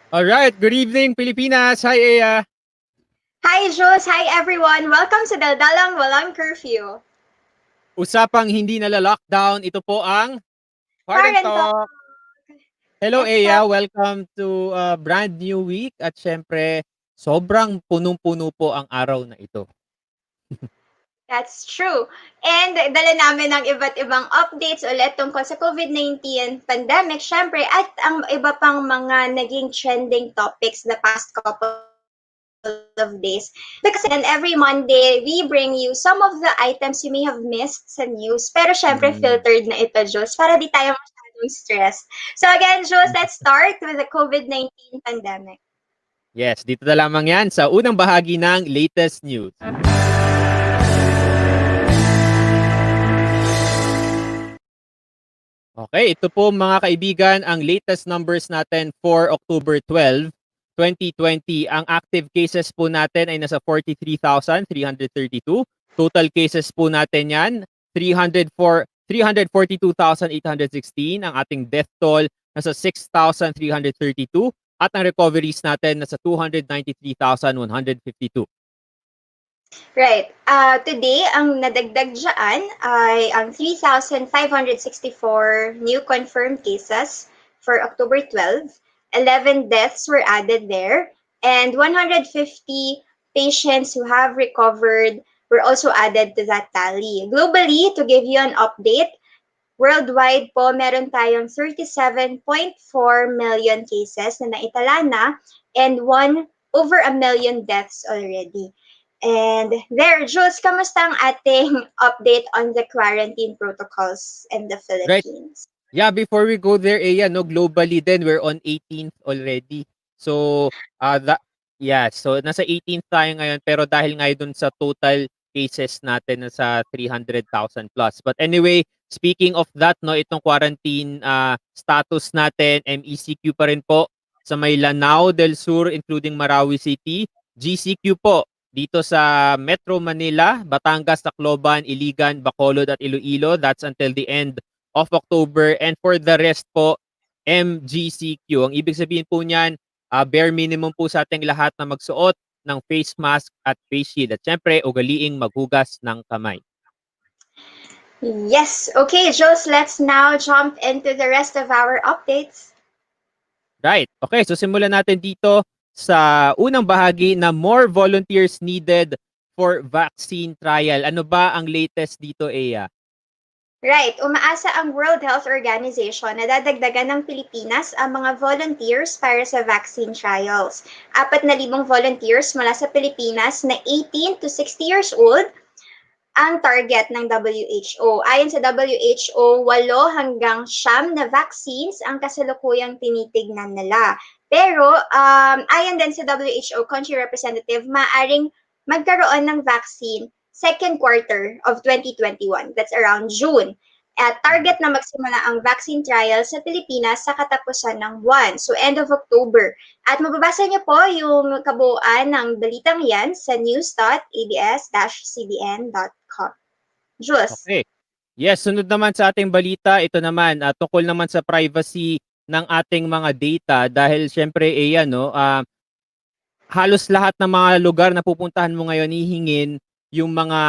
Alright, good evening Pilipinas. Hi Ea. Hi Jules! Hi everyone! Welcome sa Daldalang Walang Curfew! Usapang hindi nala-lockdown. Ito po ang Quarantalk! Quarantalk. Hello Yes po! Ea, welcome to a brand new week at syempre sobrang punong-puno po ang araw na ito. That's true. And dala namin ng iba't ibang updates ulit tungkol sa COVID-19 pandemic, syempre, at ang iba pang mga naging trending topics the past couple of days. Because then every Monday, we bring you some of the items you may have missed sa news. Pero syempre, filtered na ito, Jules, para di tayo masyadong stressed. So again, Jules, let's start with the COVID-19 pandemic. Yes, dito na lamang yan sa unang bahagi ng latest news. Okay, ito po mga kaibigan ang latest numbers natin for October 12, 2020. Ang active cases po natin ay nasa 43,332. Total cases po natin yan, 342,816. Ang ating death toll nasa 6,332. At ang recoveries natin nasa 293,152. Right. Today, ang nadagdag dyan ay ang 3,564 new confirmed cases for October 12. 11 deaths were added there. And 150 patients who have recovered were also added to that tally. Globally, to give you an update, worldwide po, meron tayong 37.4 million cases na naitala na and over a million deaths already. And there, Jules, kamusta ang ating update on the quarantine protocols in the Right. Philippines? Yeah, before we go there, no, globally then we're on 18th already. So, so nasa 18th tayo ngayon pero dahil nga dun sa total cases natin nasa 300,000 plus. But anyway, speaking of that, no, itong quarantine status natin, MECQ pa rin po sa may Lanao del Sur including Marawi City, GCQ po dito sa Metro Manila, Batangas, Tacloban, Iligan, Bacolod at Iloilo. That's until the end of October. And for the rest po, MGCQ. Ang ibig sabihin po niyan, bare minimum po sa ating lahat na magsuot ng face mask at face shield. At syempre, ugaliing maghugas ng kamay. Yes. Okay, Jules, let's now jump into the rest of our updates. Right. Okay, so simulan natin dito sa unang bahagi na more volunteers needed for vaccine trial. Ano ba ang latest dito, Ea? Right. Umaasa ang World Health Organization na dadagdagan ng Pilipinas ang mga volunteers para sa vaccine trials. 4,000 volunteers mula sa Pilipinas na 18 to 60 years old ang target ng WHO. Ayon sa WHO, 8 hanggang 9 na vaccines ang kasalukuyang tinitignan nila. Pero ayon din sa WHO country representative, maaring magkaroon ng vaccine second quarter of 2021. That's around June. At target na magsimula ang vaccine trial sa Pilipinas sa katapusan ng buwan. So end of October. At mababasa niyo po yung kabuuan ng balitang yan sa news.abs-cbn.com. Jules. Okay. Yes, sunod naman sa ating balita, ito naman tungkol naman sa privacy ng ating mga data dahil syempre halos lahat ng mga lugar na pupuntahan mo ngayon hihingin yung mga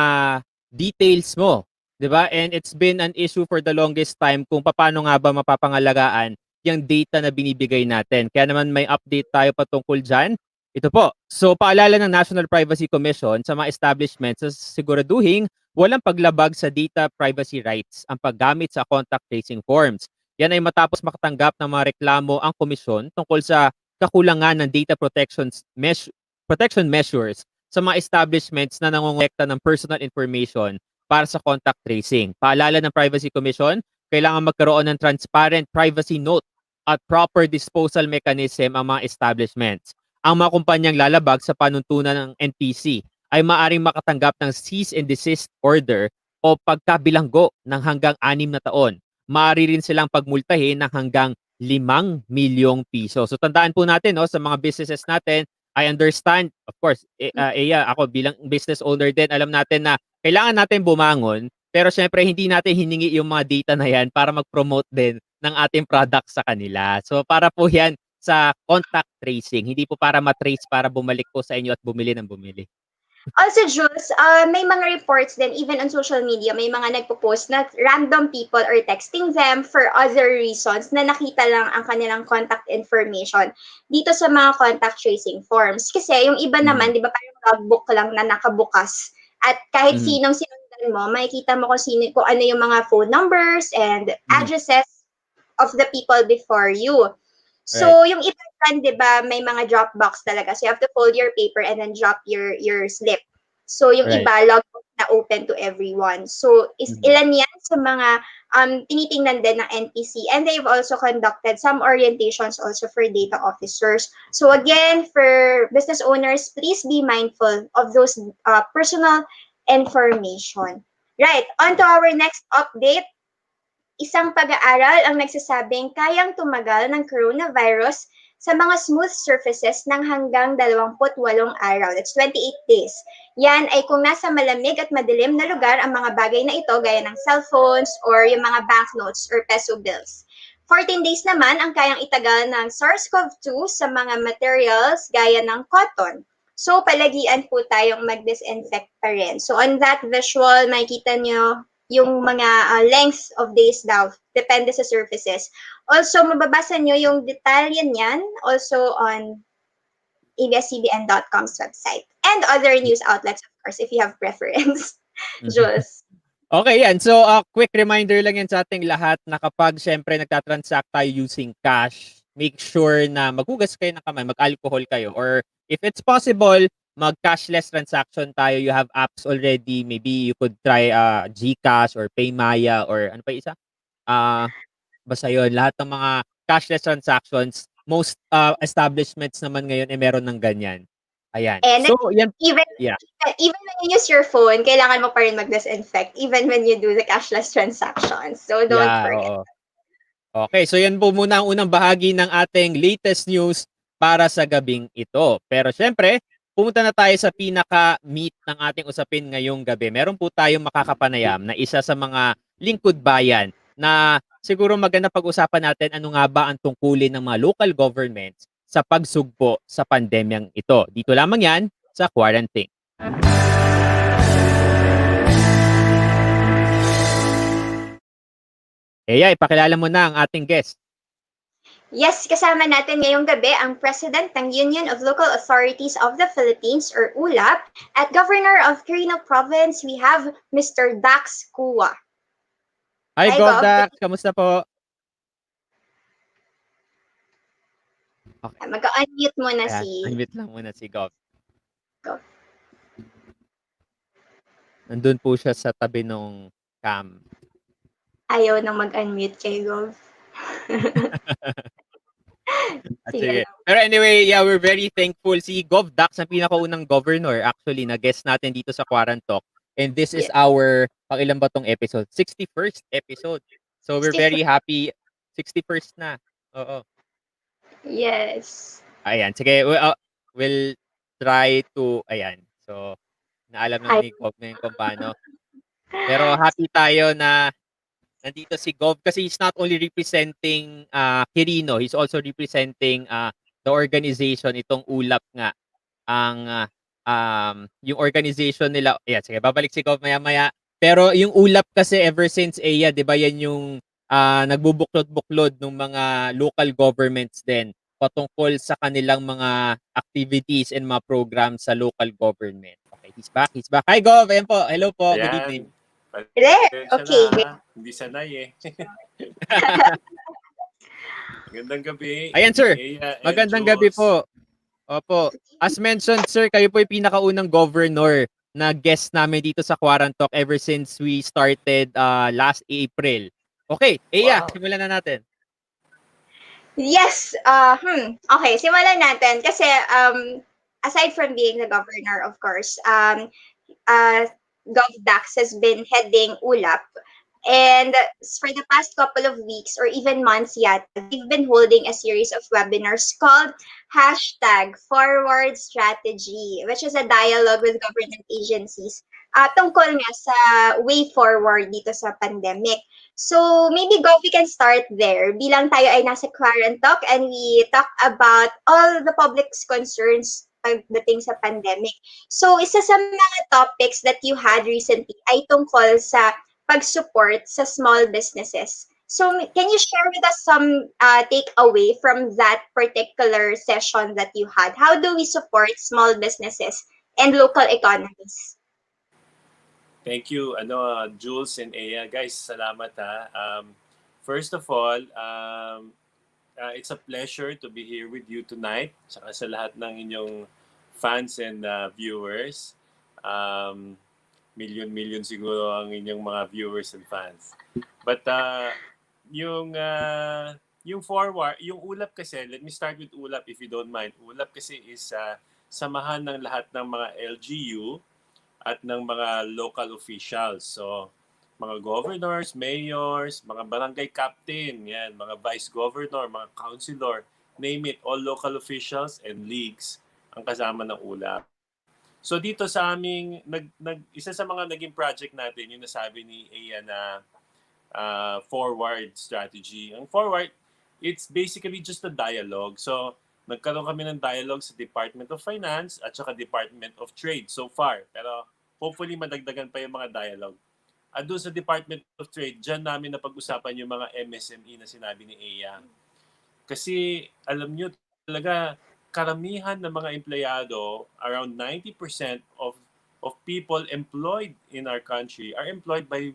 details mo, 'di ba? And it's been an issue for the longest time kung paano nga ba mapapangalagaan yung data na binibigay natin. Kaya naman may update tayo patungkol diyan. Ito po. So paalala ng National Privacy Commission sa mga establishments sa siguraduhing walang paglabag sa data privacy rights ang paggamit sa contact tracing forms. Yan ay matapos makatanggap ng mga reklamo ang komisyon tungkol sa kakulangan ng data protection measures sa mga establishments na nangongolekta ng personal information para sa contact tracing. Paalala ng Privacy Commission, kailangan magkaroon ng transparent privacy note at proper disposal mechanism ang mga establishments. Ang mga kumpanyang lalabag sa panuntunan ng NPC ay maaring makatanggap ng cease and desist order o pagkabilanggo ng hanggang 6 na taon. Maaari rin silang pagmultahin ng hanggang 5 milyong piso. So tandaan po natin sa mga businesses natin, I understand, of course, ako bilang business owner din, alam natin na kailangan natin bumangon, pero syempre hindi natin hiningi yung mga data na yan para mag-promote din ng ating product sa kanila. So para po yan sa contact tracing, hindi po para matrace para bumalik po sa inyo at bumili ng bumili. Also, Jules, may mga reports din, even on social media, may mga nagpo-post na random people are texting them for other reasons na nakita lang ang kanilang contact information dito sa mga contact tracing forms. Kasi yung iba naman, di ba, parang logbook lang na nakabukas. At kahit sinong sinundan mo, makikita mo kung ano yung mga phone numbers and addresses of the people before you. So, yung iba dyan, di ba, may mga drop box talaga. So, you have to fold your paper and then drop your slip. So, yung iba, logbook na open to everyone. So, ilan yan sa mga tinitingnan din ng NPC. And they've also conducted some orientations also for data officers. So, again, for business owners, please be mindful of those personal information. Right, on to our next update. Isang pag-aaral ang nagsasabing kayang tumagal ng coronavirus sa mga smooth surfaces ng hanggang 28 araw. That's 28 days. Yan ay kung nasa malamig at madilim na lugar ang mga bagay na ito gaya ng cellphones or yung mga banknotes or peso bills. 14 days naman ang kayang itagal ng SARS-CoV-2 sa mga materials gaya ng cotton. So, palagian po tayong mag-disinfect pa rin. So, on that visual, makikita nyo yung mga length of days daw, depende sa surfaces. Also, mababasa nyo yung detalye niyan also on abscbn.com's website and other news outlets, of course, if you have preference. Jules. Okay, yan. So, quick reminder lang yan sa ating lahat na kapag syempre nagtatransact tayo using cash, make sure na maghugas kayo ng kamay, mag-alcohol kayo, or if it's possible, mag-cashless transaction tayo. You have apps already. Maybe you could try GCash or Paymaya or ano pa isa? Basta yun. Lahat ng mga cashless transactions, most establishments naman ngayon meron ng ganyan. Ayan. And so, yan. Even when you use your phone, kailangan mo pa rin mag-disinfect even when you do the cashless transactions. So don't forget. Oo. Okay, so yan po muna ang unang bahagi ng ating latest news para sa gabing ito. Pero syempre, pumunta na tayo sa pinaka-meat ng ating usapin ngayong gabi. Meron po tayong makakapanayam na isa sa mga lingkod bayan na siguro maganda pag-usapan natin ano nga ba ang tungkulin ng mga local governments sa pagsugpo sa pandemyang ito. Dito lamang yan sa Quarantalk. Ipakilala mo na ang ating guest. Yes, kasama natin ngayong gabi ang President ng Union of Local Authorities of the Philippines or ULAP at Governor of Quirino Province. We have Mr. Dax CUA. Hi, Gov Dax. Kamusta po? Okay. Mag-unmute muna unmute lang muna si Gov. Gov. Nandun po siya sa tabi ng cam. Ayaw nang mag-unmute kay Gov. Sige. Pero anyway, we're very thankful. Si Gov Dax ang pinakaunang governor actually na guest natin dito sa Quarantalk. And this is our, ilan ba tong episode? 61st episode. So we're very happy. 61st na. Oo. Yes. Ayan. Sige, we'll try to, ayan. So, naalam ng ni Gov ngayon kung paano. Pero happy tayo na nandito si Gov kasi he's not only representing Quirino, he's also representing the organization, itong ULAP nga. Yung organization nila, sige, babalik si Gov maya-maya. Pero yung ULAP kasi ever since di ba yan yung nagbubuklod-buklod ng mga local governments din patungkol sa kanilang mga activities and mga programs sa local government. Okay, he's back. Hi Gov, ayan po. Hello po, good evening. Okay. Hindi sanay Magandang gabi. Ayan sir, magandang gabi po. Opo. As mentioned sir, kayo po yung pinakaunang governor na guest namin dito sa Quarantalk ever since we started last April. Okay, simulan na natin. Yes. Okay, simulan natin. Kasi aside from being the governor, of course, Gov Dax has been heading ULAP. And for the past couple of weeks or even months yet, we've been holding a series of webinars called #Forward Strategy, which is a dialogue with government agencies tungkol nga sa way forward dito sa pandemic. So maybe Go, we can start there. Bilang tayo ay nasa Quarantalk and we talk about all the public's concerns pagdating sa pandemic. So isa sa mga topics that you had recently ay tungkol sa pag-support sa small businesses. So can you share with us some takeaway from that particular session that you had? How do we support small businesses and local economies? Thank you, Jules and Aya. Guys, salamat ha. First of all, it's a pleasure to be here with you tonight. Saka sa lahat ng inyong fans and viewers. Million siguro ang inyong mga viewers and fans. But yung forward, yung ULAP kasi, let me start with ULAP if you don't mind. ULAP kasi is samahan ng lahat ng mga LGU at ng mga local officials. So, mga governors, mayors, mga barangay captain, yan, mga vice governor, mga councilor, name it, all local officials and leagues ang kasama ng ULAP. So dito sa aming, isa sa mga naging project natin, yung nasabi ni Aya na forward strategy. Ang forward, it's basically just a dialogue. So, nagkaroon kami ng dialogue sa Department of Finance at saka Department of Trade so far. Pero hopefully madagdagan pa yung mga dialogue. At doon sa Department of Trade, dyan namin napag-usapan yung mga MSME na sinabi ni Aya. Kasi alam nyo talaga, karamihan ng mga empleyado, around 90% of people employed in our country are employed by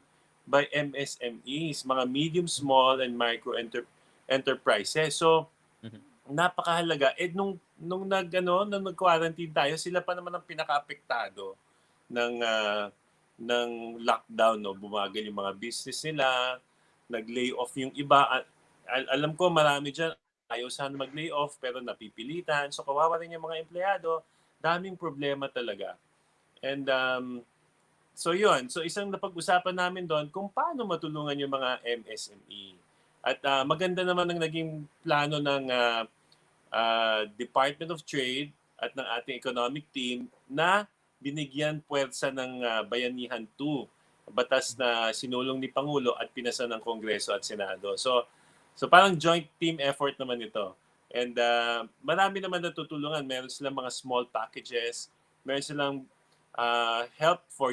MSMEs, mga medium, small, and micro enterprises. So, napakahalaga. Nung nag-quarantine tayo, sila pa naman ang pinaka-apektado ng lockdown. No? Bumagal yung mga business nila, nag-lay off yung iba. Alam ko marami dyan, ayaw sana mag-lay off pero napipilitan. So, kawawa rin yung mga empleyado. Daming problema talaga. And so yun, so isang napag-usapan namin doon kung paano matulungan yung mga MSME. At maganda naman ang naging plano ng Department of Trade at ng ating economic team na binigyan puwersa ng Bayanihan 2, batas na sinulong ni Pangulo at pinasa ng Kongreso at Senado. So parang joint team effort naman ito. And marami naman natutulungan. Meron silang mga small packages, meron silang help for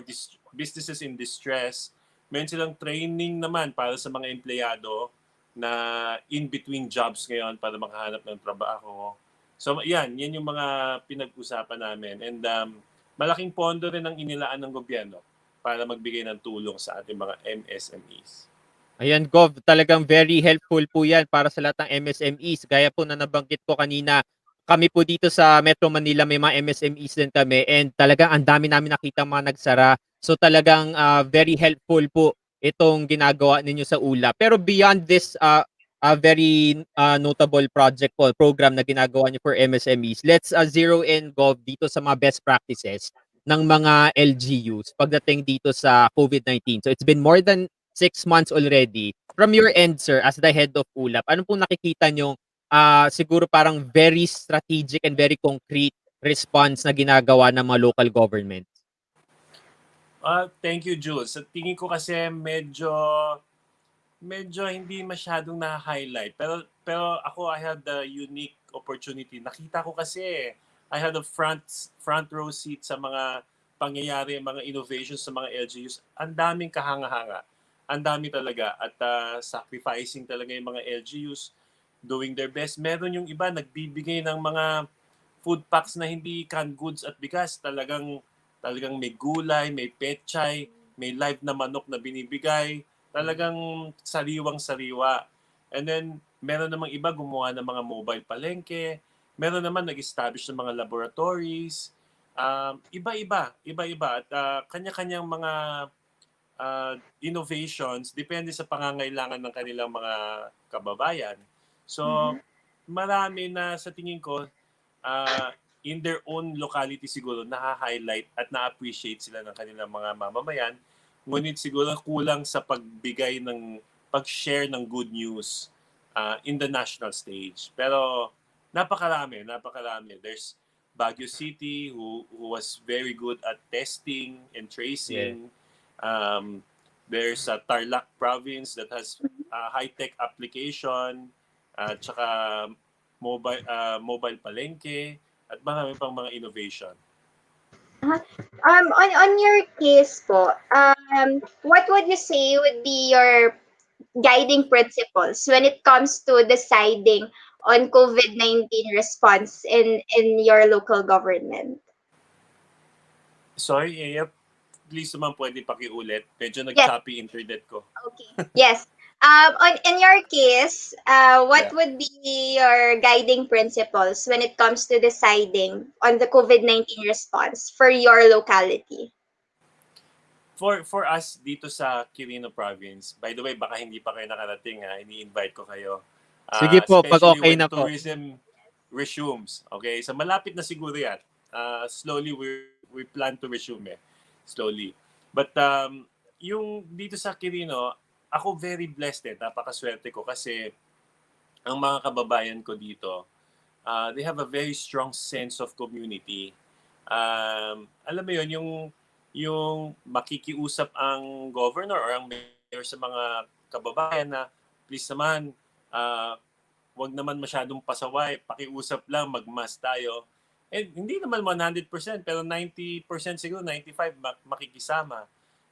businesses in distress. Meron silang training naman para sa mga empleyado na in between jobs ngayon para makahanap ng trabaho. So yan yung mga pinag-usapan namin. And malaking pondo rin ang inilaan ng gobyerno para magbigay ng tulong sa ating mga MSMEs. Ayan, Gov, talagang very helpful po yan para sa lahat ng MSMEs. Gaya po na nabanggit ko kanina, kami po dito sa Metro Manila may mga MSMEs din kami and talagang ang dami namin nakita mga nagsara. So talagang very helpful po itong ginagawa ninyo sa ULA. Pero beyond this very notable project po, program na ginagawa niyo for MSMEs, let's zero in, Gov, dito sa mga best practices ng mga LGUs pagdating dito sa COVID-19. So it's been more than 6 months already. From your end, sir, as the head of ULAP, ano pong nakikita nyo siguro parang very strategic and very concrete response na ginagawa ng mga local government? Thank you, Jules. Sa tingin ko kasi medyo hindi masyadong na-highlight. Pero ako, I had the unique opportunity. Nakita ko kasi, I had a front row seat sa mga pangyayari, mga innovations sa mga LGUs. Ang daming kahanga-hanga. Ang dami talaga. At sacrificing talaga yung mga LGUs, doing their best. Meron yung iba, nagbibigay ng mga food packs na hindi canned goods at bigas. Talagang may gulay, may pechay, may live na manok na binibigay. Talagang sariwang-sariwa. And then, meron namang iba gumawa ng mga mobile palengke. Meron naman nag-establish ng mga laboratories. Iba-iba. At kanya-kanyang mga innovations depende sa pangangailangan ng kanilang mga kababayan. So, marami na sa tingin ko in their own locality siguro na-highlight at na-appreciate sila ng kanilang mga mamamayan. Ngunit siguro kulang sa pag-share ng good news in the national stage. Pero napakarami. Baguio City, who was very good at testing and tracing. There's a Tarlac province that has a high-tech application, tsaka mobile palengke, at marami pang mga innovation. On your case po, what would you say would be your guiding principles when it comes to deciding on COVID-19 response in your local government? Sorry, please naman pwede pakiulit. Medyo Yes. nag-choppy internet ko. Okay. Yes. In your case, what would be your guiding principles when it comes to deciding on the COVID-19 response for your locality? For us dito sa Quirino province, by the way, baka hindi pa kayo nakarating, ini-invite ko kayo. Sige po, pag Especially okay when na po. tourism resumes. Okay, so malapit na siguro yan. Slowly we plan to resume slowly. But yung dito sa Quirino, ako very blessed napakaswerte ko kasi ang mga kababayan ko dito, they have a very strong sense of community. Alam mo yun, yung makikiusap ang governor or ang mayor sa mga kababayan na please naman, wag naman masyadong pasaway, pakiusap lang, magmask tayo. And hindi naman 100%, pero 90% siguro, 95% makikisama.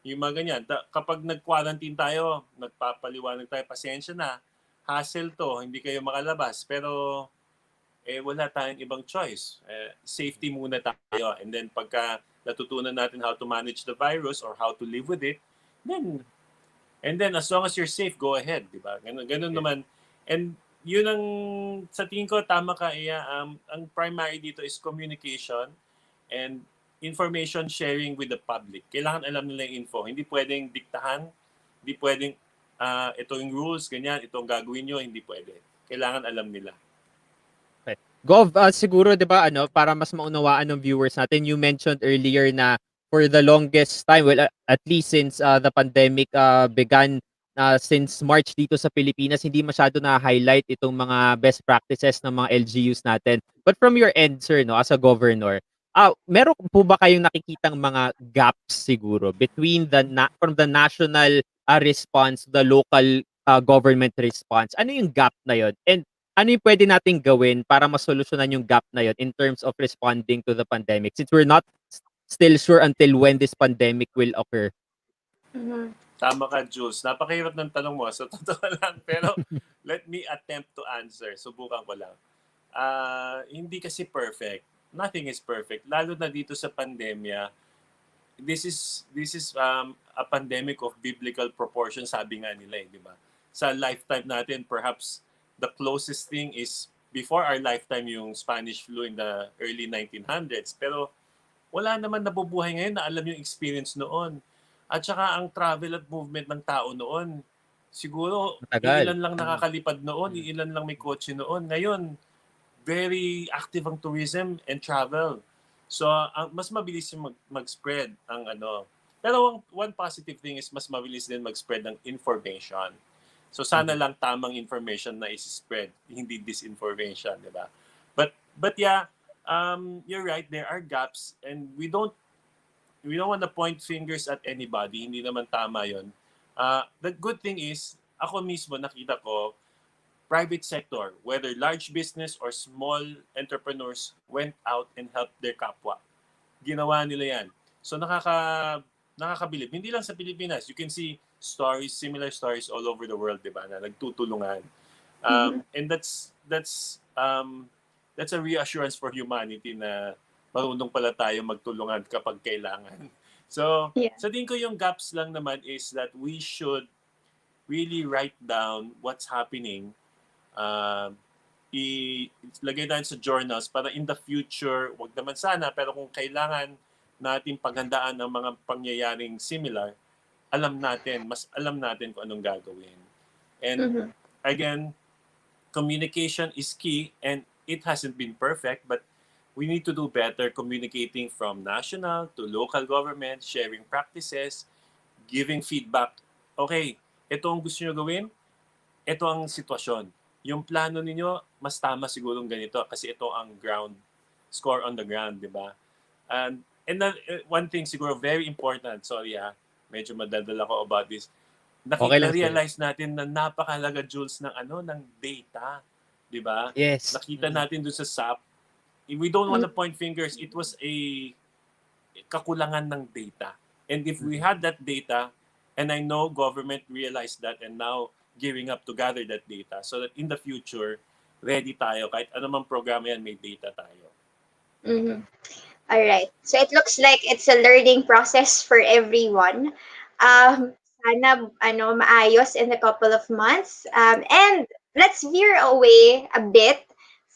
Yung mga ganyan. Kapag nag-quarantine tayo, nagpapaliwanag tayo, pasensya na, hassle to, hindi kayo makalabas. Pero wala tayong ibang choice. Safety muna tayo. And then pagka natutunan natin how to manage the virus or how to live with it, then as long as you're safe, go ahead, di ba? Ganun naman. And yun ang sa tingin ko tama ka, ang primary dito is communication and information sharing with the public. Kailangan alam nila yung info. Hindi pwedeng diktahan, hindi pwedeng ito yung rules, ganyan, ito ang gagawin nyo, hindi pwede. Kailangan alam nila. Gov, siguro 'di ba para mas maunawaan ng viewers natin, you mentioned earlier na for the longest time, well, at least since the pandemic began since March dito sa Pilipinas, hindi masyado na-highlight itong mga best practices ng mga LGUs natin. But from your end, sir, as a governor, meron po ba kayong nakikitang mga gaps siguro between from the national response to the local government response? Ano yung gap na yun? And ano yung pwede nating gawin para masolusyonan yung gap na yun in terms of responding to the pandemic, since we're not still sure until when this pandemic will occur? Tama ka, Jules. Napakahirap ng tanong mo. So, totoo lang. Pero let me attempt to answer. Subukan ko lang. Hindi kasi perfect. Nothing is perfect. Lalo na dito sa pandemya, this is a pandemic of biblical proportions, sabi nga nila, di ba? Sa lifetime natin, perhaps the closest thing is before our lifetime yung Spanish flu in the early 1900s. Pero wala naman nabubuhay ngayon na alam yung experience noon. At saka ang travel at movement ng tao noon, siguro Matagal. ilan lang nakakalipad noon, ilan lang may kotse noon. Ngayon, very active ang tourism and travel. So, mas mabilis yung mag-spread ang ano. Pero one positive thing is mas mabilis din mag-spread ng information. So sana lang tamang information na is-spread, hindi disinformation, di ba? But yeah, you're right, there are gaps and we don't want to point fingers at anybody, hindi naman tama 'yon. The good thing is, ako mismo nakita ko private sector, whether large business or small entrepreneurs went out and helped their kapwa. Ginawa nila 'yan. So nakakabilib. Hindi lang sa Pilipinas. You can see similar stories all over the world, di ba, na nagtutulungan. And that's a reassurance for humanity na marunong pala tayo magtulungan kapag kailangan. So, sa tingin ko yung gaps lang naman is that we should really write down what's happening. Ilagay natin sa journals para in the future, wag naman sana, pero kung kailangan natin paghandaan ang mga pangyayaring similar, mas alam natin kung anong gagawin. And again, communication is key and it hasn't been perfect, but we need to do better communicating from national to local government, sharing practices, giving feedback. Okay, ito ang gusto nyo gawin, ito ang sitwasyon. Yung plano ninyo, mas tama sigurong ganito kasi ito ang ground score on the ground, di ba? And then, one thing siguro very important, sorry medyo madadala ko about this. Okay lang, sir. Na-realize natin na napakahalaga, Jules, ng data, di ba? Yes. Nakita natin dun sa SAP. We don't want to point fingers. It was a kakulangan ng data. And if we had that data, and I know government realized that and now gearing up to gather that data so that in the future, ready tayo. Kahit anumang programa yan, may data tayo. Mm-hmm. All right. So it looks like it's a learning process for everyone. Sana maayos in a couple of months. And let's veer away a bit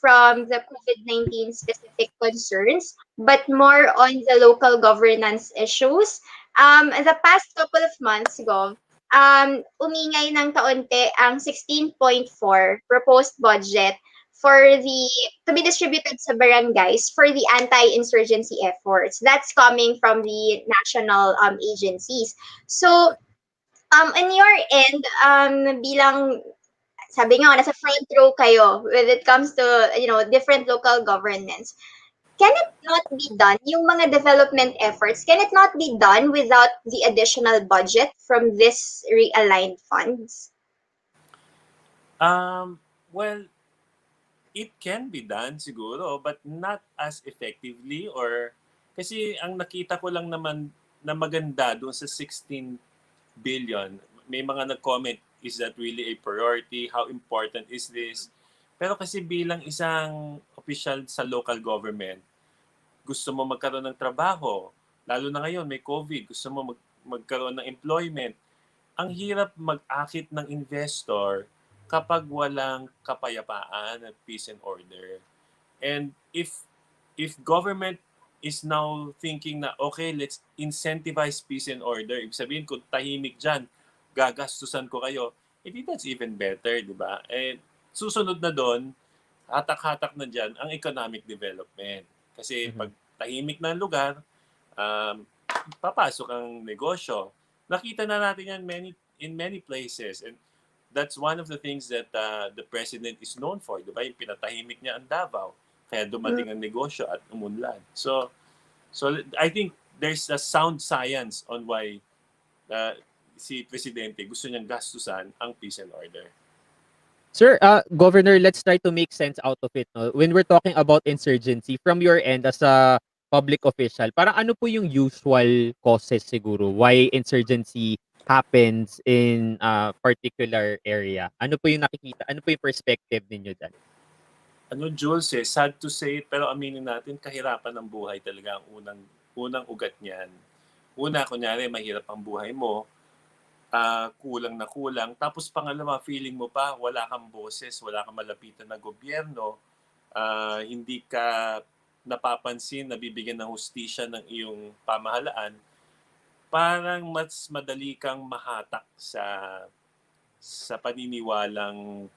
from the COVID-19 specific concerns, but more on the local governance issues. The past couple of months ago, umingay ng kaunti ang 16.4 proposed budget for the to be distributed sa barangays for the anti-insurgency efforts. That's coming from the national agencies. So, on your end, bilang sabi nga nasa front row kayo when it comes to different local governments, can it not be done? Yung mga development efforts, can it not be done without the additional budget from this realigned funds? Well, it can be done siguro, but not as effectively or kasi ang nakita ko lang naman na maganda doon sa 16 billion, may mga nag-comment, is that really a priority? How important is this? Pero kasi bilang isang official sa local government, gusto mo magkaroon ng trabaho, lalo na ngayon may COVID, gusto mo magkaroon ng employment, ang hirap mag-akit ng investor kapag walang kapayapaan at peace and order. And if government is now thinking na, okay, let's incentivize peace and order, ibig sabihin kung tahimik dyan, gagastusan ko kayo, that's even better, di ba? And susunod na doon, hatak-hatak na dyan ang economic development. Kasi pag tahimik na lugar, papasok ang negosyo. Nakita na natin yan in many places. And that's one of the things that the president is known for. Diba? Yung pinatahimik niya ang Davao. Kaya dumating ang negosyo at umunlad. So I think there's a sound science on why si Presidente gusto niyang gastusan ang peace and order. Sir, Governor, let's try to make sense out of it. No? When we're talking about insurgency, from your end as a public official, parang ano po yung usual causes siguro why insurgency happens in a particular area? Ano po yung nakikita? Ano po yung perspective ninyo dyan? Jules, sad to say it, pero aminin natin, kahirapan ng buhay talaga ang unang ugat niyan. Una, kunyari, mahirap ang buhay mo, kulang na kulang. Tapos pangalawa, feeling mo pa, wala kang boses, wala kang malapitan na gobyerno, hindi ka napapansin, nabibigyan ng hustisya ng iyong pamahalaan, parang mas madali kang mahatak sa paniniwalang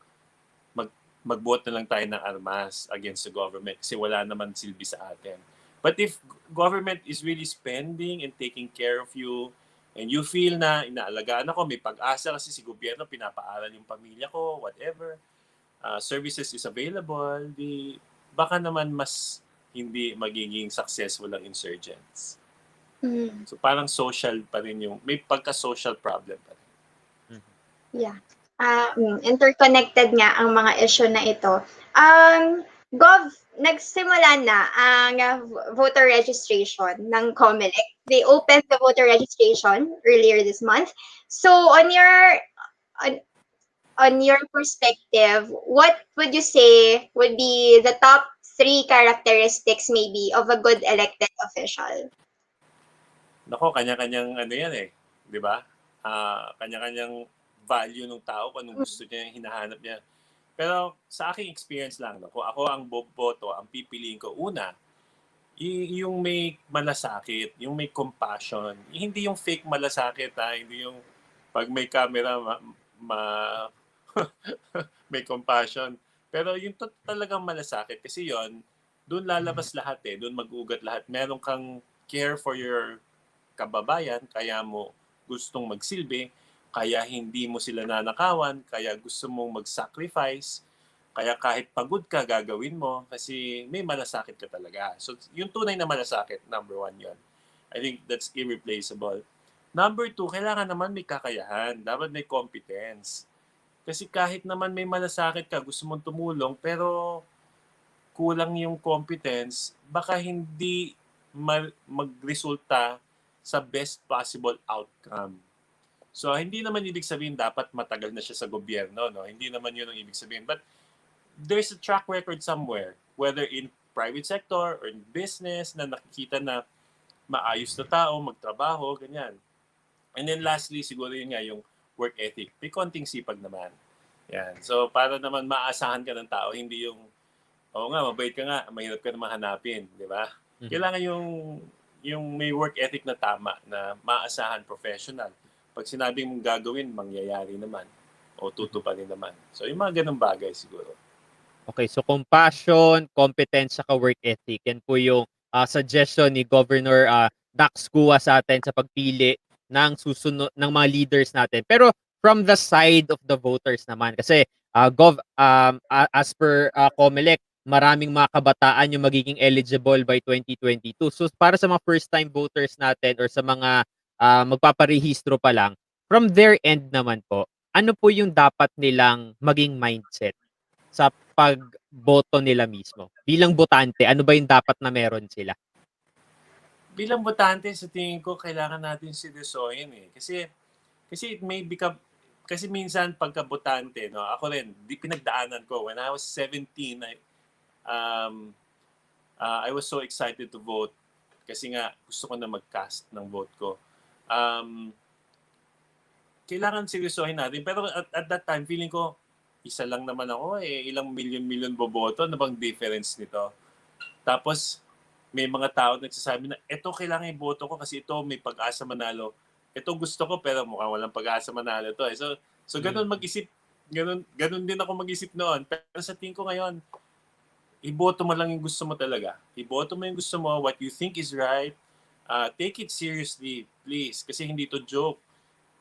magbuot na lang tayo ng armas against the government kasi wala naman silbi sa atin. But if government is really spending and taking care of you, and you feel na inaalagaan ako, may pag-asa kasi si gobyerno, pinapaaral yung pamilya ko, whatever, services is available, baka naman mas hindi magiging successful ang insurgents. So parang social pa rin may pagka-social problem pa rin. Yeah. Interconnected nga ang mga issue na ito. Nagsimula na ang voter registration ng COMELEC. They opened the voter registration earlier this month. So on your perspective, what would you say would be the top 3 characteristics maybe of a good elected official? Nako, kanya-kanyang yan di ba? Kanya-kanyang value ng tao, kung anong gusto niya, hinahanap niya. Pero sa aking experience lang, kung ako ang boboto, ang pipiliin ko, una, yung may malasakit, yung may compassion. Hindi yung fake malasakit, hindi yung pag may camera, may compassion. Pero yung talagang malasakit, kasi yon doon lalabas lahat doon mag-ugat lahat. Meron kang care for your kababayan, kaya mo gustong magsilbi, kaya hindi mo sila nanakawan, kaya gusto mong mag-sacrifice, Kaya kahit pagod ka, gagawin mo kasi may malasakit ka talaga. So, yung tunay na malasakit, number 1 yun. I think that's irreplaceable. Number 2, kailangan naman may kakayahan. Dapat may competence. Kasi kahit naman may malasakit ka, gusto mong tumulong, pero kulang yung competence, baka hindi magresulta sa best possible outcome. So, hindi naman ibig sabihin dapat matagal na siya sa gobyerno. No? Hindi naman yun ang ibig sabihin. But there's a track record somewhere, whether in private sector or in business, na nakikita na maayos na tao, magtrabaho, ganyan. And then lastly, siguro yun nga, yung work ethic. May konting sipag naman. Yan. So, para naman maasahan ka ng tao, hindi yung, oo nga, mabait ka nga, mahirap ka naman hanapin, di ba? Kailangan yung may work ethic na tama, na maasahan, professional. Pag sinabing mong gagawin, mangyayari naman. O tutuparin naman. So, yung mga ganung bagay siguro. Okay, so compassion, competence, saka work ethic. Yan po yung suggestion ni Governor Dax Cua sa atin sa pagpili ng susunod ng mga leaders natin. Pero from the side of the voters naman, kasi as per COMELEC, maraming mga kabataan yung magiging eligible by 2022. So para sa mga first-time voters natin or sa mga magpaparehistro pa lang, from their end naman po, ano po yung dapat nilang maging mindset sa pagboto nila mismo? Bilang botante, ano ba yung dapat na meron sila? Bilang botante, sa tingin ko, kailangan natin seryosohin eh. Kasi it may become, kasi minsan pagka botante, no, ako rin, di pinagdaanan ko. When I was 17, I was so excited to vote kasi nga gusto ko na mag-cast ng vote ko. Kailangan seryosohin natin. Pero at that time, feeling ko, isa lang naman ako eh. Ilang milyon-milyon boboto. Ano bang difference nito? Tapos, may mga tao nagsasabi na, ito kailangan iboto ko kasi ito may pag-asa manalo. Ito gusto ko pero mukhang walang pag-asa manalo to eh. So ganun mag-isip. Ganun din ako mag-isip noon. Pero sa tingin ko ngayon, iboto mo lang yung gusto mo talaga. Iboto mo yung gusto mo, what you think is right. Take it seriously, please. Kasi hindi to joke.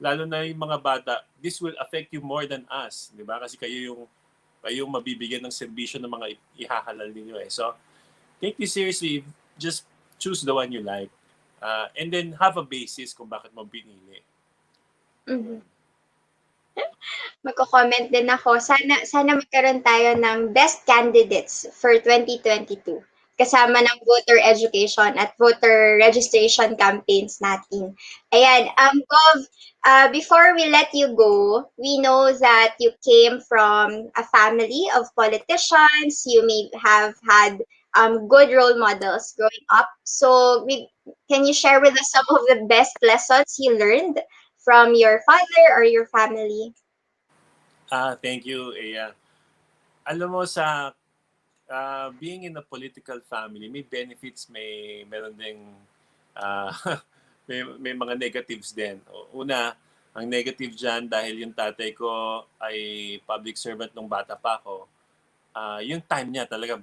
Lalo na yung mga bata, this will affect you more than us. Di ba? Kasi kayo yung mabibigyan ng serbisyo ng mga ihahalal ninyo eh. So, take this seriously. Just choose the one you like. And then have a basis kung bakit mo pinili. Magko-comment din ako. Sana magkaroon tayo ng best candidates for 2022. Kasama ng voter education at voter registration campaigns natin. Ayan, Gov, before we let you go, we know that you came from a family of politicians. You may have had good role models growing up. So, can you share with us some of the best lessons you learned from your father or your family? Thank you, Aya. Alam mo, sa being in a political family, may benefits, meron ding may mga negatives din. Una, ang negative dyan, dahil yung tatay ko ay public servant nung bata pa ako, yung time niya talaga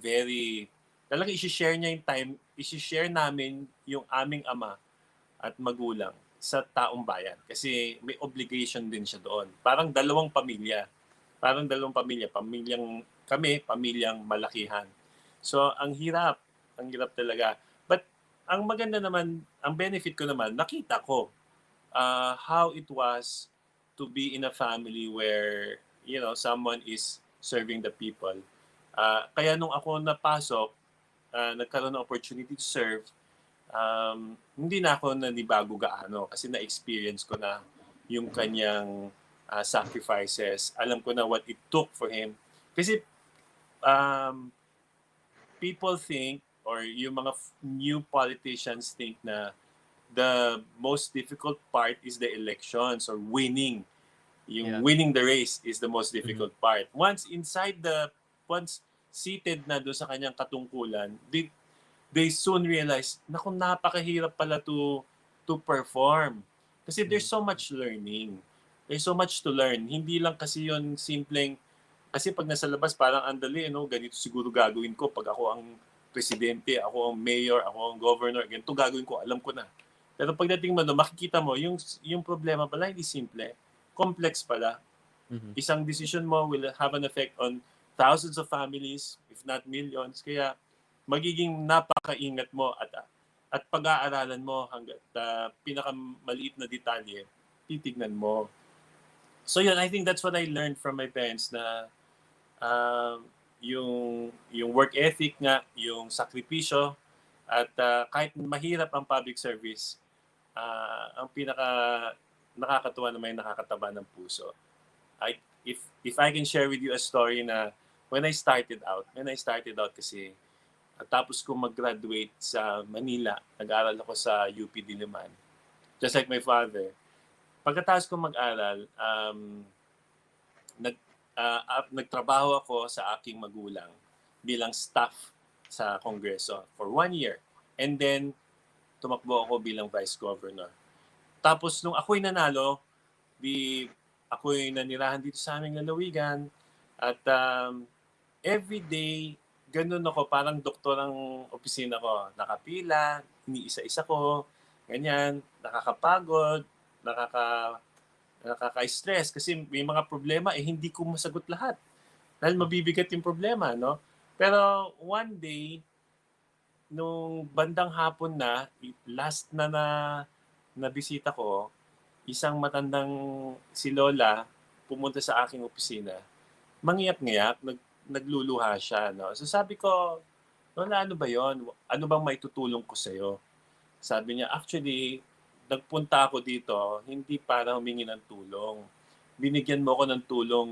talaga isi-share niya yung time, isi-share namin yung aming ama at magulang sa taong bayan. Kasi may obligation din siya doon. Parang dalawang pamilya. Pamilyang kami, pamilyang malakihan. So, ang hirap talaga. But, ang maganda naman, ang benefit ko naman, nakita ko how it was to be in a family where, someone is serving the people. Kaya nung ako napasok, nagkaroon ng opportunity to serve, hindi na ako nanibago gaano kasi na-experience ko na yung kanyang sacrifices. Alam ko na what it took for him. Kasi people think, or yung mga new politicians think na the most difficult part is the elections or winning. Winning the race is the most difficult part. Once seated na doon sa kanyang katungkulan, they soon realize, naku, napakahirap pala to perform. Kasi there's so much learning. There's so much to learn. Hindi lang kasi yon simpleng, kasi pag nasa labas parang andali, ganito siguro gagawin ko pag ako ang presidente, ako ang mayor, ako ang governor, ganito gagawin ko, alam ko na. Pero pagdating mo, makikita mo, yung problema pala hindi simple. Complex pala. Isang decision mo will have an effect on thousands of families, if not millions. Kaya magiging napakaingat mo at pag-aaralan mo hanggat pinakamaliit na detalye, titignan mo. So yun, I think that's what I learned from my parents na yung work ethic nga, yung sakripisyo, at kahit mahirap ang public service, ang pinaka nakakatuwa na may nakakataba ng puso. If I can share with you a story na when I started out kasi tapos ko mag-graduate sa Manila, nag-aral ako sa UP Diliman. Just like my father. Pagkatapos ko mag-aral, nagtrabaho ako sa aking magulang bilang staff sa Kongreso for 1 year. And then, tumakbo ako bilang Vice Governor. Tapos, nung ako'y nanalo, ako'y nanirahan dito sa aming lalawigan. At every day, ganun ako, parang doktor ang opisina ko. Nakapila, iniisa-isa ko, ganyan, nakakapagod, nakaka-stress kasi may mga problema hindi ko masagot lahat. Dahil mabibigat yung problema, no? Pero one day, nung bandang hapon na, last na bisita ko, isang matandang si Lola pumunta sa aking opisina. Mangiyak-ngiyak, nagluluha siya, no? So sabi ko, Lola, ano ba yon? Ano bang maitutulong ko sa'yo? Sabi niya, actually, nagpunta ako dito hindi para humingi ng tulong. Binigyan mo ako ng tulong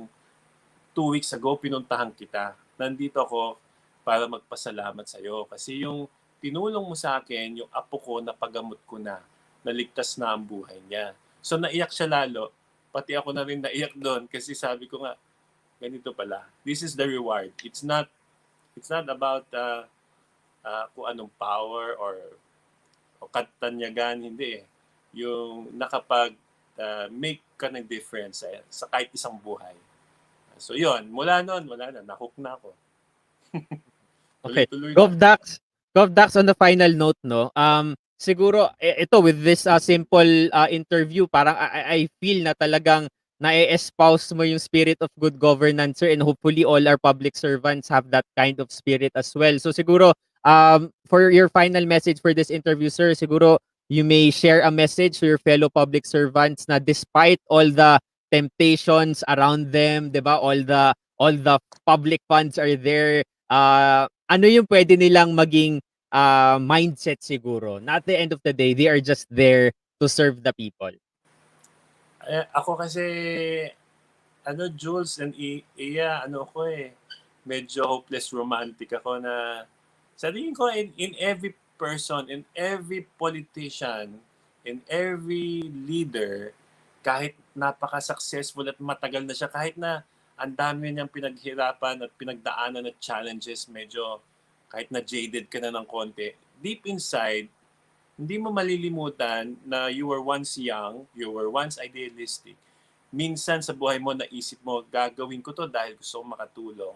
2 weeks ago, pinuntahan kita. Nandito ako para magpasalamat sa'yo. Kasi yung tinulong mo sa akin, yung apo ko, napagamot ko na. Naligtas na ang buhay niya. So naiyak siya lalo. Pati ako na rin naiyak doon kasi sabi ko nga, ganito pala. This is the reward. It's not about kung anong power or katanyagan, hindi eh. Yung nakapag-make ka ng difference sa kahit isang buhay. So yun, mula noon, wala na, nahook na ako. Okay. Tuloy-tuloy Gov na. Dax, on the final note, no, siguro, ito, with this simple interview, parang I feel na talagang na-espouse mo yung spirit of good governance, sir, and hopefully all our public servants have that kind of spirit as well. So siguro, for your final message for this interview, sir, siguro you may share a message to your fellow public servants na despite all the temptations around them, 'di ba? All the public funds are there. Ano yung pwede nilang maging mindset siguro? Na at the end of the day, they are just there to serve the people. Ako kasi, Jules and Iya, medyo hopeless romantic ako na sa tingin ko in every person, in every politician, in every leader, kahit napaka-successful at matagal na siya, kahit na ang dami niyang pinaghirapan at pinagdaanan at challenges, medyo kahit na jaded ka na ng konti, deep inside, hindi mo malilimutan na you were once young, you were once idealistic. Minsan sa buhay mo, naisip mo, gagawin ko to dahil gusto kong makatulong.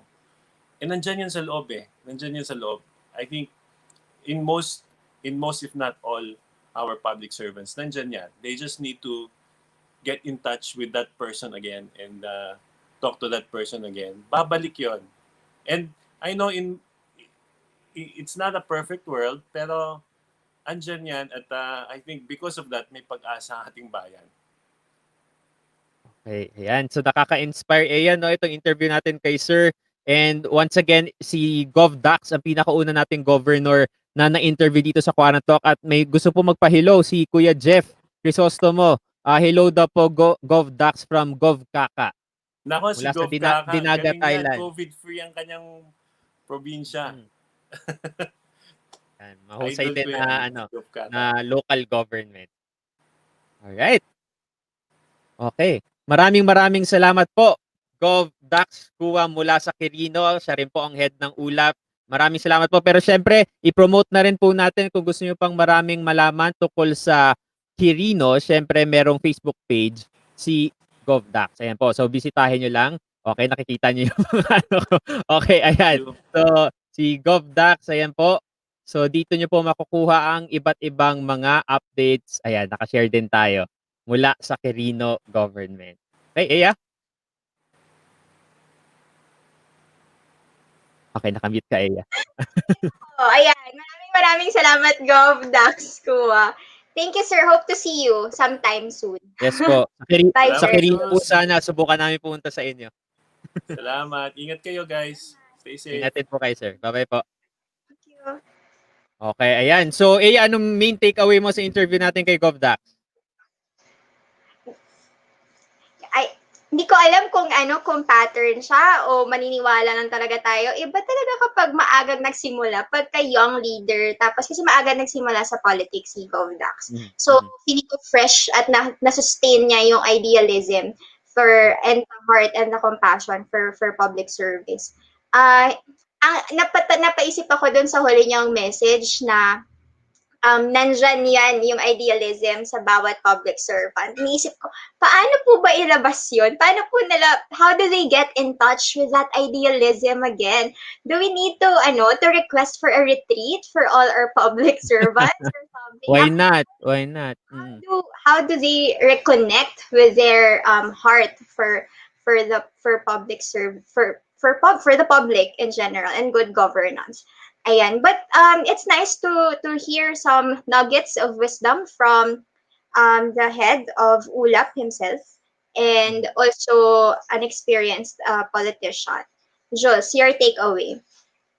And nandyan yan sa loob eh. Nandyan yan sa loob. I think in most if not all our public servants, nandyan yan. They just need to get in touch with that person again and talk to that person again. Babalik yon. And I know it's not a perfect world, pero andyan yan at I think because of that, may pag-asa ang ating bayan. Okay, ayan. So nakaka-inspire. Ayan, no, itong interview natin kay Sir. And once again, si Gov Dax, ang pinakauna nating governor na na-interview dito sa Quarantalk. At may gusto po magpa-hello si Kuya Jeff Crisostomo. Hello daw po, Gov Dax from Gov Kaka. Nako, si Mula sa Gov Kaka, Dinaga, galing Thailand. yan, COVID-free ang kanyang probinsya. Yan, mahusay Idol din ko na, yan, Gov Kaka. na local government. Alright. Okay. Maraming salamat po, Gov Dax Cua mula sa Quirino. Siya rin po ang head ng ULAP. Maraming salamat po. Pero syempre, i-promote na rin po natin kung gusto nyo pang maraming malaman tungkol sa Quirino. Syempre, merong Facebook page, si Gov Dax. Ayan po. So, bisitahin nyo lang. Okay, nakikita nyo yung mga ano ko. Okay, ayan. So, si Gov Dax, ayan po. So, dito nyo po makukuha ang iba't ibang mga updates. Ayan, nakashare din tayo mula sa Quirino Government. Okay, Eya? Okay, nakamute ka, Eya. Oh, ayan. Maraming salamat, Gov. Dax Cua. Thank you, sir. Hope to see you sometime soon. Yes po. Bye, Sa sir. Salamat, Quirino po Jules. sana, subukan namin pumunta sa inyo. Salamat. Ingat kayo, guys. Stay safe. Ingatin po kayo, sir. Bye-bye po. Thank you. Okay, ayan. So, anong main takeaway mo sa interview natin kay Gov Dax? Ay, hindi ko alam kung pattern siya o maniniwala lang talaga tayo. Iba talaga kapag maagang nagsimula, pagka young leader, tapos kasi maagang nagsimula sa politics si Gov Dax. So, feeling ko fresh at na-sustain niya yung idealism and the heart and the compassion for public service. Napaisip ako dun sa huli niyang message na nandyan yan yung idealism sa bawat public servant. Iniisip ko, paano po ba ilabas yun? How do they get in touch with that idealism again? Do we need to request for a retreat for all our public servants or something? Why not? Why not? How do they reconnect with their heart for the public in general and good governance? Ayan. But it's nice to hear some nuggets of wisdom from the head of ULAP himself and also an experienced politician. Jules, your takeaway.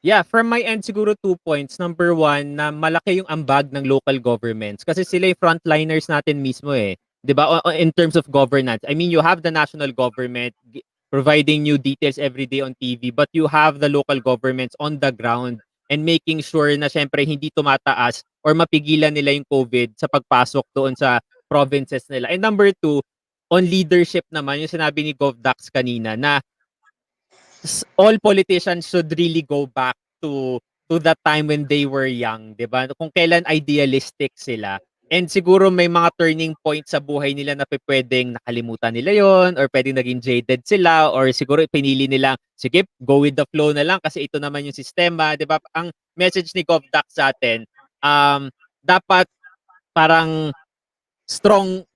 Yeah, from my end siguro 2 points. Number 1, na malaki yung ambag ng local governments kasi sila yung frontliners natin mismo eh. 'Di ba? In terms of governance. I mean, you have the national government providing new details every day on TV, but you have the local governments on the ground and making sure na syempre hindi tumataas or mapigilan nila yung COVID sa pagpasok doon sa provinces nila. And number 2, on leadership naman, yung sinabi ni Gov Dax kanina na all politicians should really go back to that time when they were young, 'di ba? Kung kailan idealistic sila. And siguro may mga turning point sa buhay nila na pwedeng nakalimutan nila 'yon or pwedeng naging jaded sila or siguro pinili nila, sige, go with the flow na lang kasi ito naman yung sistema, 'di ba? Ang message ni Gov Dax sa atin, dapat parang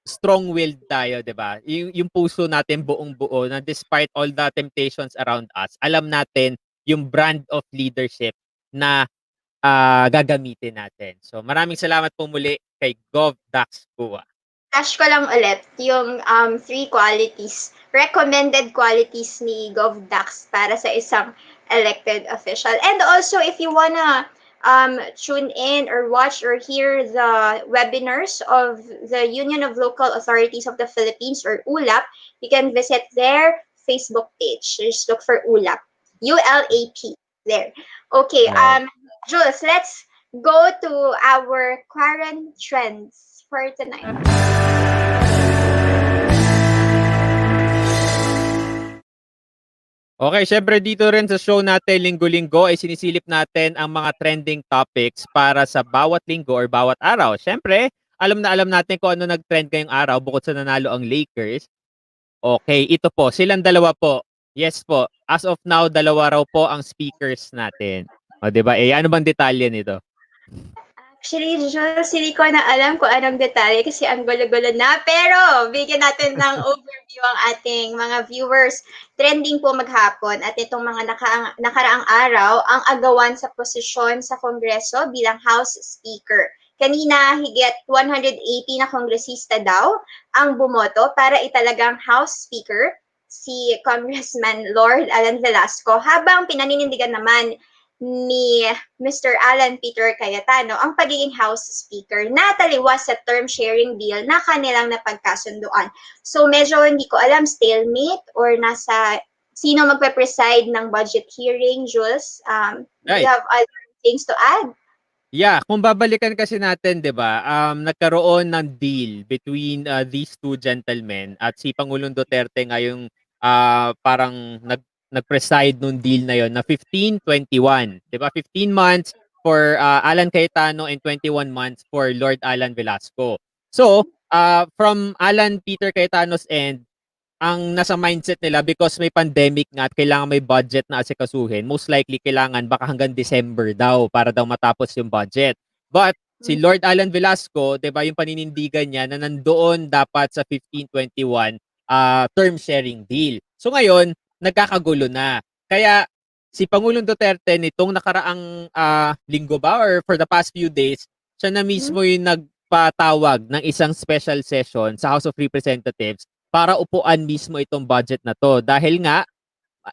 strong-willed tayo, 'di ba? Yung puso natin buong-buo na despite all the temptations around us, alam natin yung brand of leadership na gagamitin natin. So maraming salamat po muli kay Gov Dax Cua. Flash ko lang ulit yung 3 qualities, recommended qualities ni Gov Dax para sa isang elected official. And also, if you wanna tune in or watch or hear the webinars of the Union of Local Authorities of the Philippines or ULAP, you can visit their Facebook page. Just look for ULAP. ULAP. There. Okay, Jules, let's go to our current trends for tonight. Okay, syempre dito rin sa show natin linggo-linggo ay sinisilip natin ang mga trending topics para sa bawat linggo or bawat araw. Syempre, alam na alam natin kung ano nag-trend ngayong araw bukod sa nanalo ang Lakers. Okay, ito po, silang dalawa po. Yes po, as of now, dalawa raw po ang speakers natin. O, diba? Ano bang detalye nito? Actually, Jules, hindi ko na alam kung anong detalye kasi ang gulo-gulo na. Pero, bigyan natin ng overview ang ating mga viewers. Trending po maghapon at itong mga nakaraang araw, ang agawan sa posisyon sa Kongreso bilang House Speaker. Kanina, higit 180 na kongresista daw ang bumoto para italagang House Speaker si Congressman Lord Alan Velasco, habang pinaninindigan naman ni Mr. Alan Peter Cayetano ang pagiging House Speaker na taliwas sa term sharing bill na kanilang napagkasunduan. So medyo hindi ko alam, stalemate or nasa sino magpe-preside ng budget hearing, Jules? Do you have other things to add? Yeah, kung babalikan kasi natin, 'di ba? Nagkaroon ng deal between these two gentlemen at si Pangulong Duterte ngayong parang nag-preside nung deal na 'yon na 15-21, 'di ba? 15 months for Alan Cayetano and 21 months for Lord Alan Velasco. So, from Alan Peter Cayetano's end, ang nasa mindset nila because may pandemic nga at kailangan may budget na asikasuhin, most likely kailangan baka hanggang December daw para daw matapos yung budget. But si Lord Alan Velasco, 'di ba, yung paninindigan niya na nandoon dapat sa 1521 term sharing deal. So ngayon, nagkakagulo na. Kaya si Pangulong Duterte nitong nakaraang linggo ba or for the past few days, siya na mismo yung nagpatawag ng isang special session sa House of Representatives para upuan mismo itong budget na to. Dahil nga,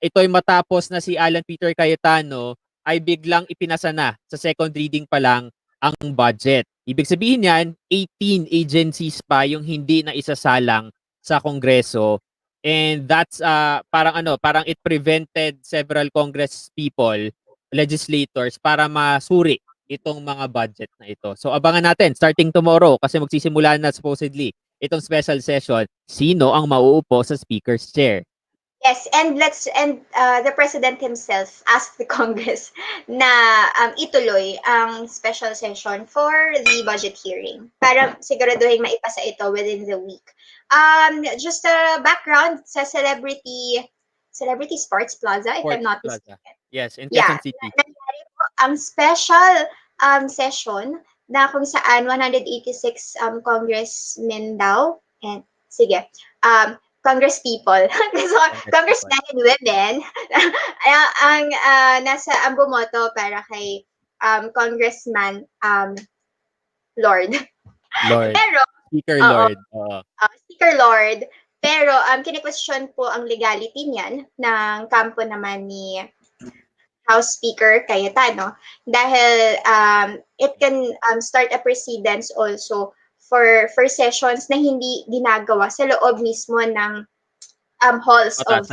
ito'y matapos na si Alan Peter Cayetano ay biglang ipinasa na sa second reading pa lang ang budget. Ibig sabihin yan, 18 agencies pa yung hindi na isasalang sa Kongreso. And that's parang it prevented several Congress people, legislators para masuri itong mga budget na ito. So abangan natin starting tomorrow kasi magsisimula na supposedly itong special session, sino ang mauupo sa speaker's chair. Yes, and the president himself asked the Congress na ituloy ang special session for the budget hearing para siguraduhin maipasa ito within the week. Just a background sa Celebrity Sports Plaza, if I'm not mistaken. Yes, in Quezon City. Nangyari po ang special session na kung saan 186 congressmen daw and Congress people. So, congressmen and women ang bumoto para kay Congressman Lord. Pero Speaker Lord. Speaker Lord. Pero kini-question po ang legality niyan ng kampo naman ni House Speaker Cayetano dahil it can start a precedence also for sessions na hindi ginagawa sa loob mismo ng halls of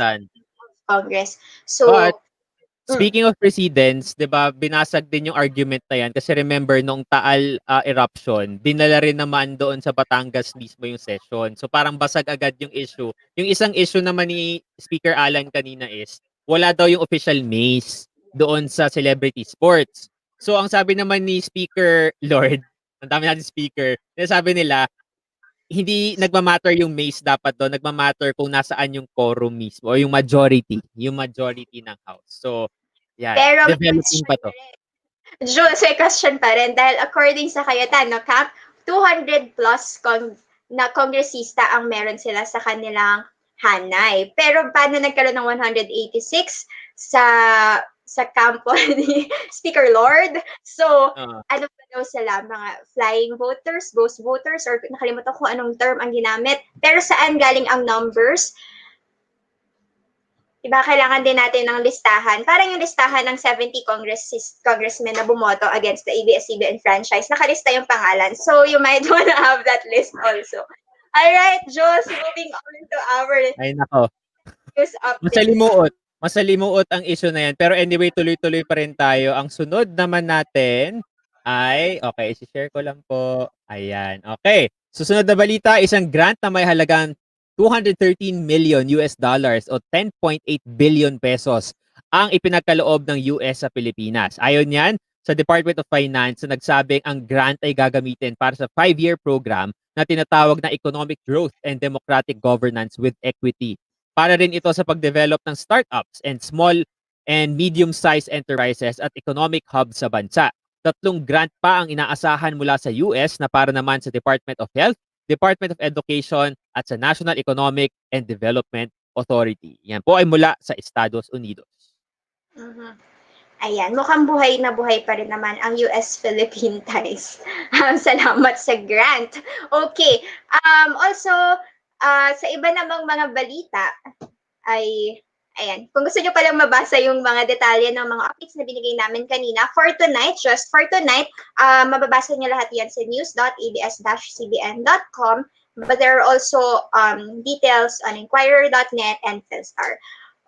Congress. So, but speaking of precedents, 'di ba, binasag din yung argument na yan kasi remember nung Taal eruption, dinala rin naman doon sa Batangas mismo yung session. So parang basag agad yung issue. Yung isang issue naman ni Speaker Alan kanina is wala daw yung official maze doon sa celebrity sports. So ang sabi naman ni Speaker Lord, ang dami natin speaker, sabi nila, hindi nagmamatter yung maze dapat doon, nagmamatter kung nasaan yung quorum mismo o yung majority ng house. So, yan, pero developing pa to. Jules, may question pa rin dahil according sa Cayetano Camp, 200 plus na kongresista ang meron sila sa kanilang hanay. Pero paano nagkaroon ng 186 sa kampo ni Speaker Lord? So, ano ba daw sila? Mga flying voters, ghost voters, or nakalimutan ko anong term ang ginamit. Pero saan galing ang numbers? Diba, kailangan din natin ng listahan. Parang yung listahan ng 70 congressmen na bumoto against the ABS-CBN franchise. Nakalista yung pangalan. So, you might wanna have that list also. Alright, Jules, moving on to our news update. Masalimuot ang issue na yan. Pero anyway, tuloy-tuloy pa rin tayo. Ang sunod naman natin ay, okay, isi-share ko lang po. Ayan, okay. Susunod na balita, isang grant na may halagang $213 million o 10.8 billion pesos ang ipinagkaloob ng US sa Pilipinas. Ayon yan sa Department of Finance na nagsabing ang grant ay gagamitin para sa 5-year program na tinatawag na Economic Growth and Democratic Governance with Equity. Para rin ito sa pag-develop ng startups and small and medium-sized enterprises at economic hubs sa bansa. 3 grant pa ang inaasahan mula sa US na para naman sa Department of Health, Department of Education at sa National Economic and Development Authority. Yan po ay mula sa Estados Unidos. Ayan, mukhang buhay na buhay pa rin naman ang US-Philippine ties. Salamat sa grant. Okay, also, sa iba namang mga balita ay, ayan, kung gusto nyo palang mabasa yung mga detalye ng mga updates na binigay namin kanina, just for tonight, mababasa nyo lahat yan sa news.abs-cbn.com, but there are also details on inquirer.net and Philstar.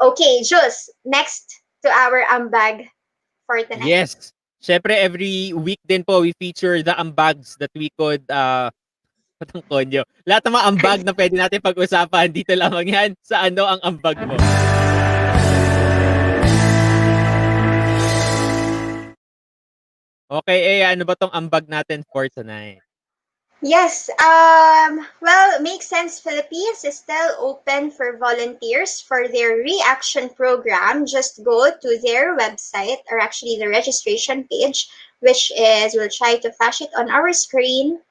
Okay, Jules, next to our ambag for tonight. Yes. Syempre, every week din po, we feature the ambags that we could konyo. Lahat ng mga ambag na pwede natin pag-usapan, dito lamang yan sa Ano ang Ambag Mo. Okay, ano ba tong ambag natin for tonight? Yes, well, Make Sense Philippines is still open for volunteers for their reaction program. Just go to their website, or actually the registration page, which is, we'll try to flash it on our screen.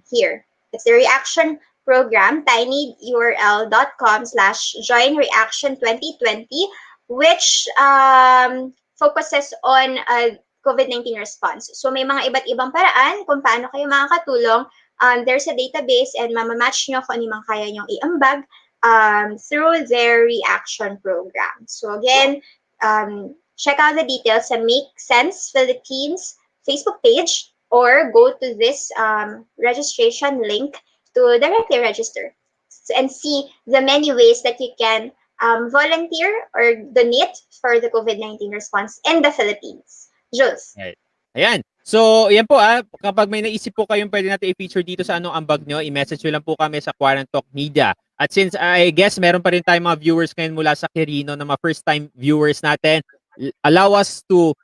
Here, it's the reaction program, tinyurl.com/joinreaction2020, which focuses on COVID-19 response. So may mga iba't ibang paraan kung paano kayo makakatulong. There's a database and mamamatch nyo kung ano mang kaya nyong iambag through their reaction program. So again, check out the details sa Make Sense Philippines Facebook page or go to this registration link to directly register and see the many ways that you can volunteer or donate for the COVID-19 response in the Philippines. Jules. Right. Ayan. So, yan po kapag may naisip po kayong pwede natin i-feature dito sa anong ambag nyo, i-message nyo lang po kami sa Quarantalk Media. At since I guess meron pa rin tayong mga viewers ngayon mula sa Quirino na mga first time viewers natin, allow us to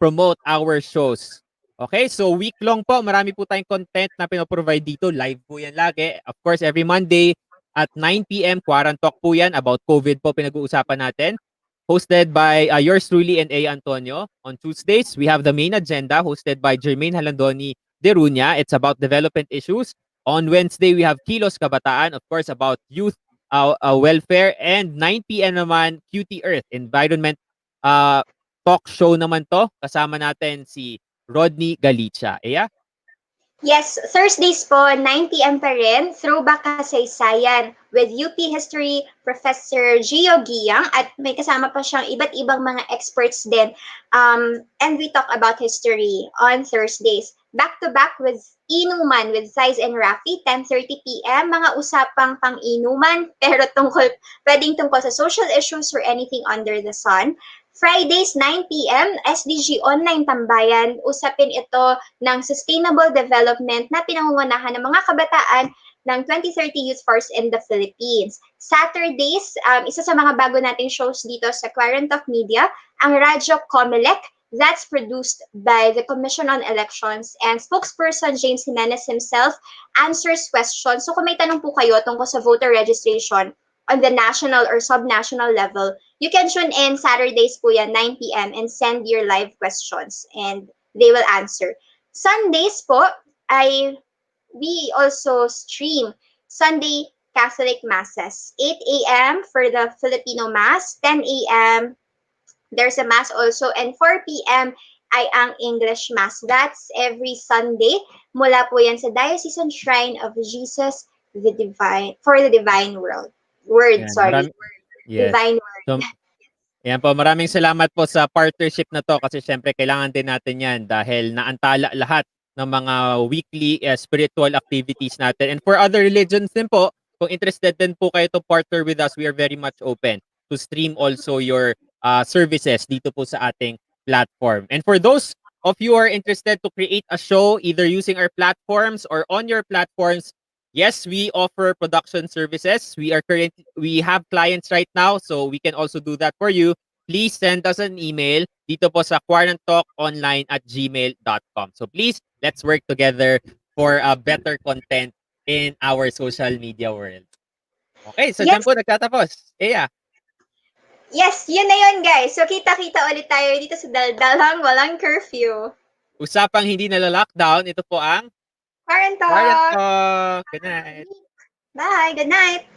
promote our shows. Okay? So, week long po, marami po tayong content na pinoprovide dito. Live po yan lagi. Of course, every Monday at 9 p.m. Quarantalk po yan. About COVID po pinag-uusapan natin. Hosted by yours truly and A. Antonio. On Tuesdays, we have the main agenda hosted by Jermaine Halandoni de Ruña. It's about development issues. On Wednesday, we have Kilos Kabataan, of course, about youth welfare. And 9 p.m. naman, QT Earth, environment talk show naman to. Kasama natin si Rodney Galicia. Eya? Yes, Thursdays po, 9 p.m. pa rin, Throwback Kasaysayan with UP History Professor Gio Giyang at may kasama pa siyang iba't ibang mga experts din. And we talk about history on Thursdays. Back to back with Inuman with Size and Rafi, 10:30 p.m. Mga usapang pang-inuman pero pwedeng tungkol sa social issues or anything under the sun. Fridays, 9 p.m., SDG Online Tambayan. Usapin ito ng sustainable development na pinangungunahan ng mga kabataan ng 2030 Youth Force in the Philippines. Saturdays, isa sa mga bago nating shows dito sa Quarantalk Media, ang Radyo Comelec. That's produced by the Commission on Elections and spokesperson James Jimenez himself answers questions. So kung may tanong po kayo tungkol sa voter registration on the national or sub-national level, you can tune in Saturdays po yan, 9 p.m. and send your live questions and they will answer. Sundays po, we also stream Sunday Catholic Masses. 8 a.m. for the Filipino Mass, 10 a.m. there's a Mass also, and 4 p.m. ay ang English Mass. That's every Sunday. Mula po yan sa Diocesan Shrine of Jesus for the Divine Word. Yes. Divine Word. So, yan po, maraming salamat po sa partnership na to kasi syempre kailangan din natin yan dahil naantala lahat ng mga weekly spiritual activities natin. And for other religions din po, kung interested din po kayo to partner with us, we are very much open to stream also your services dito po sa ating platform. And for those of you who are interested to create a show either using our platforms or on your platforms, yes, we offer production services. We have clients right now, so we can also do that for you. Please send us an email dito po sa quarantalkonline@gmail.com. So please, let's work together for better content in our social media world. Okay, so dyan po nagtatapos. Eya. Yes, yun na yun guys. So kita-kita ulit tayo dito sa Daldalang walang curfew. Usapang hindi nala-lockdown, ito po ang Quarantalk. Quarantalk. Good night. Bye, good night.